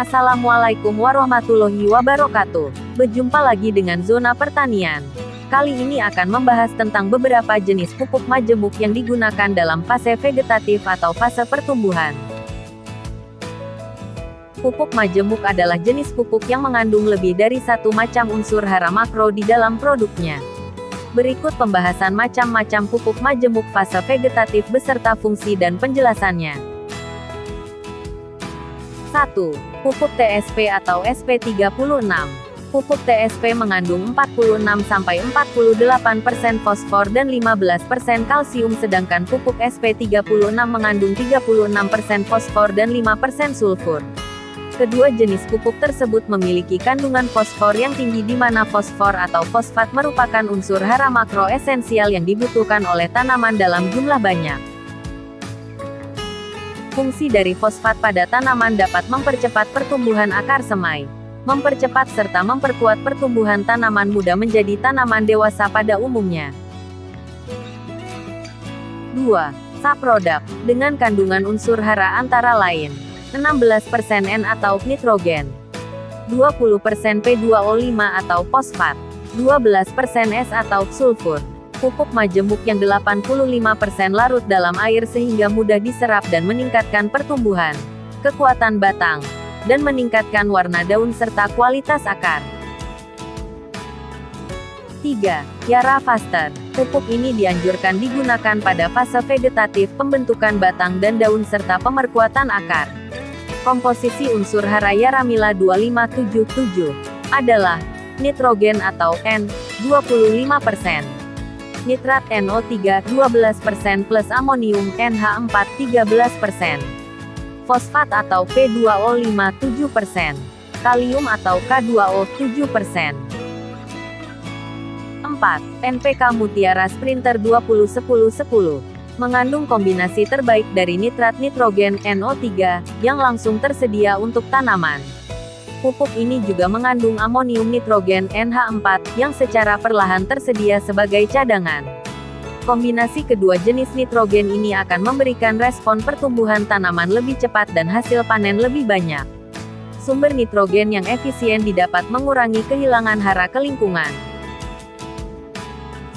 Assalamualaikum warahmatullahi wabarakatuh. Berjumpa lagi dengan Zona Pertanian. Kali ini akan membahas tentang beberapa jenis pupuk majemuk yang digunakan dalam fase vegetatif atau fase pertumbuhan. Pupuk majemuk adalah jenis pupuk yang mengandung lebih dari satu macam unsur hara makro di dalam produknya. Berikut pembahasan macam-macam pupuk majemuk fase vegetatif beserta fungsi dan penjelasannya. 1. Pupuk TSP atau SP36. Pupuk TSP mengandung 46-48% fosfor dan 15% kalsium, sedangkan pupuk SP36 mengandung 36% fosfor dan 5% sulfur. Kedua jenis pupuk tersebut memiliki kandungan fosfor yang tinggi, di mana fosfor atau fosfat merupakan unsur hara makro esensial yang dibutuhkan oleh tanaman dalam jumlah banyak. Fungsi dari fosfat pada tanaman dapat mempercepat pertumbuhan akar semai, mempercepat serta memperkuat pertumbuhan tanaman muda menjadi tanaman dewasa pada umumnya. 2. Saprodak, dengan kandungan unsur hara antara lain 16% N atau nitrogen, 20% P2O5 atau fosfat, 12% S atau sulfur. Pupuk majemuk yang 85% larut dalam air sehingga mudah diserap dan meningkatkan pertumbuhan, kekuatan batang, dan meningkatkan warna daun serta kualitas akar. 3. Yara Faster. Pupuk ini dianjurkan digunakan pada fase vegetatif, pembentukan batang dan daun serta pemerkuatan akar. Komposisi unsur hara Yaramila 2577 adalah nitrogen atau N 25%, nitrat NO3 12% plus amonium NH4 13%, fosfat atau P2O5 7%, kalium atau K2O 7%. 4. NPK Mutiara Sprinter 20-10-10 mengandung kombinasi terbaik dari nitrat nitrogen NO3 yang langsung tersedia untuk tanaman. Pupuk ini juga mengandung amonium nitrogen NH4 yang secara perlahan tersedia sebagai cadangan. Kombinasi kedua jenis nitrogen ini akan memberikan respon pertumbuhan tanaman lebih cepat dan hasil panen lebih banyak. Sumber nitrogen yang efisien didapat mengurangi kehilangan hara ke lingkungan.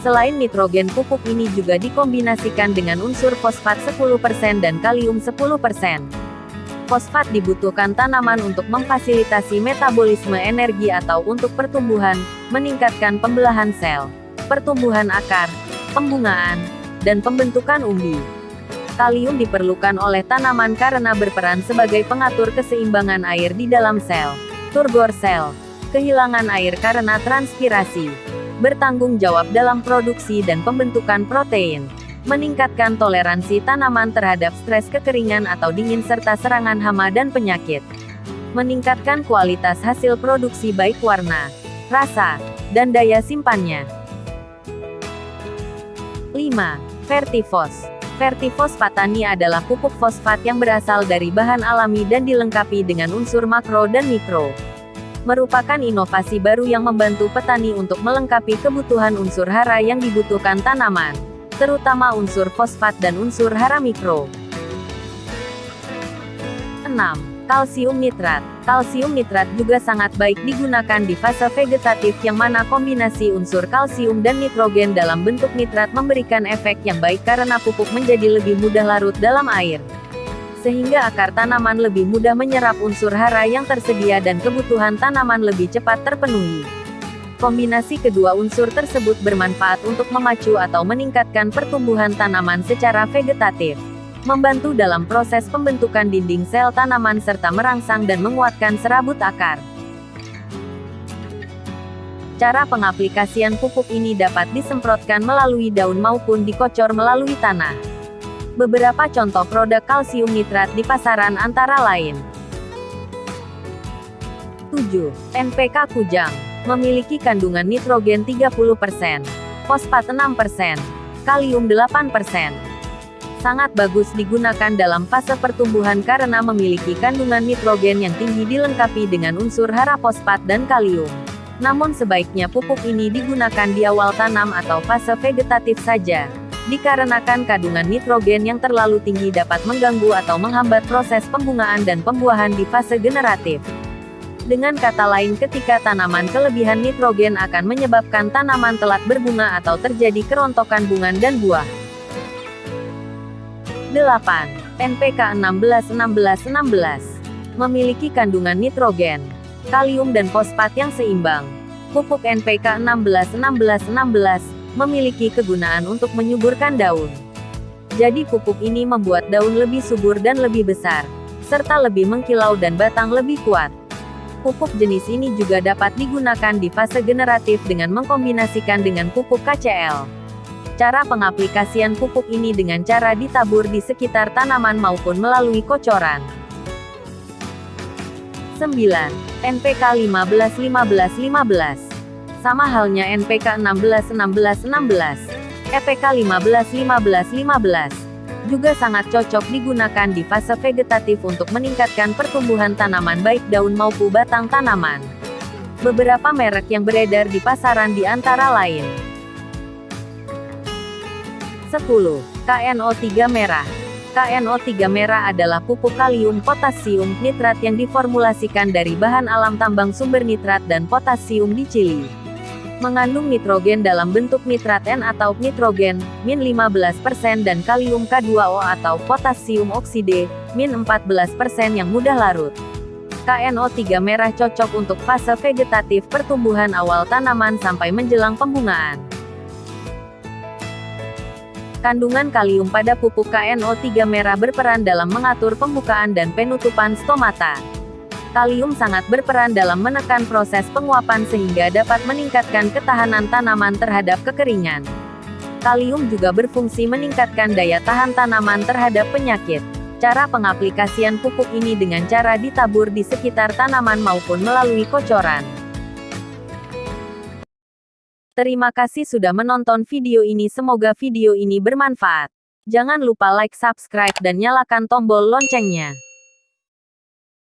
Selain nitrogen, pupuk ini juga dikombinasikan dengan unsur fosfat 10% dan kalium 10%. Fosfat dibutuhkan tanaman untuk memfasilitasi metabolisme energi atau untuk pertumbuhan, meningkatkan pembelahan sel, pertumbuhan akar, pembungaan, dan pembentukan umbi. Kalium diperlukan oleh tanaman karena berperan sebagai pengatur keseimbangan air di dalam sel, turgor sel, kehilangan air karena transpirasi, bertanggung jawab dalam produksi dan pembentukan protein, meningkatkan toleransi tanaman terhadap stres kekeringan atau dingin serta serangan hama dan penyakit, meningkatkan kualitas hasil produksi baik warna, rasa, dan daya simpannya. 5. Vertifos. Vertifos patani adalah pupuk fosfat yang berasal dari bahan alami dan dilengkapi dengan unsur makro dan mikro. Merupakan inovasi baru yang membantu petani untuk melengkapi kebutuhan unsur hara yang dibutuhkan tanaman, terutama unsur fosfat dan unsur hara mikro. 6. Kalsium nitrat. Kalsium nitrat juga sangat baik digunakan di fase vegetatif, yang mana kombinasi unsur kalsium dan nitrogen dalam bentuk nitrat memberikan efek yang baik karena pupuk menjadi lebih mudah larut dalam air, sehingga akar tanaman lebih mudah menyerap unsur hara yang tersedia dan kebutuhan tanaman lebih cepat terpenuhi. Kombinasi kedua unsur tersebut bermanfaat untuk memacu atau meningkatkan pertumbuhan tanaman secara vegetatif, membantu dalam proses pembentukan dinding sel tanaman serta merangsang dan menguatkan serabut akar. Cara pengaplikasian pupuk ini dapat disemprotkan melalui daun maupun dikocor melalui tanah. Beberapa contoh produk kalsium nitrat di pasaran antara lain. 7. NPK Kujang. Memiliki kandungan nitrogen 30%, fosfat 6%, kalium 8%. Sangat bagus digunakan dalam fase pertumbuhan karena memiliki kandungan nitrogen yang tinggi dilengkapi dengan unsur hara fosfat dan kalium. Namun sebaiknya pupuk ini digunakan di awal tanam atau fase vegetatif saja, dikarenakan kandungan nitrogen yang terlalu tinggi dapat mengganggu atau menghambat proses pembungaan dan pembuahan di fase generatif. Dengan kata lain, ketika tanaman kelebihan nitrogen akan menyebabkan tanaman telat berbunga atau terjadi kerontokan bunga dan buah. 8. NPK 16-16-16 memiliki kandungan nitrogen, kalium dan fosfat yang seimbang. Pupuk NPK 16-16-16 memiliki kegunaan untuk menyuburkan daun. Jadi pupuk ini membuat daun lebih subur dan lebih besar, serta lebih mengkilau dan batang lebih kuat. Pupuk jenis ini juga dapat digunakan di fase generatif dengan mengkombinasikan dengan pupuk KCl. Cara pengaplikasian pupuk ini dengan cara ditabur di sekitar tanaman maupun melalui kocoran. 9. NPK 15-15-15 sama halnya NPK 16-16-16. EPK 15-15-15 juga sangat cocok digunakan di fase vegetatif untuk meningkatkan pertumbuhan tanaman baik daun maupun batang tanaman. Beberapa merek yang beredar di pasaran di antara lain. 10. KNO3 merah. KNO3 merah adalah pupuk kalium potasium nitrat yang diformulasikan dari bahan alam tambang sumber nitrat dan potasium di Chili. Mengandung nitrogen dalam bentuk nitrat N atau nitrogen, min 15% dan kalium K2O atau potasium oksida, min 14% yang mudah larut. KNO3 merah cocok untuk fase vegetatif pertumbuhan awal tanaman sampai menjelang pembungaan. Kandungan kalium pada pupuk KNO3 merah berperan dalam mengatur pembukaan dan penutupan stomata. Kalium sangat berperan dalam menekan proses penguapan sehingga dapat meningkatkan ketahanan tanaman terhadap kekeringan. Kalium juga berfungsi meningkatkan daya tahan tanaman terhadap penyakit. Cara pengaplikasian pupuk ini dengan cara ditabur di sekitar tanaman maupun melalui kocoran. Terima kasih sudah menonton video ini, semoga video ini bermanfaat. Jangan lupa like, subscribe dan nyalakan tombol loncengnya.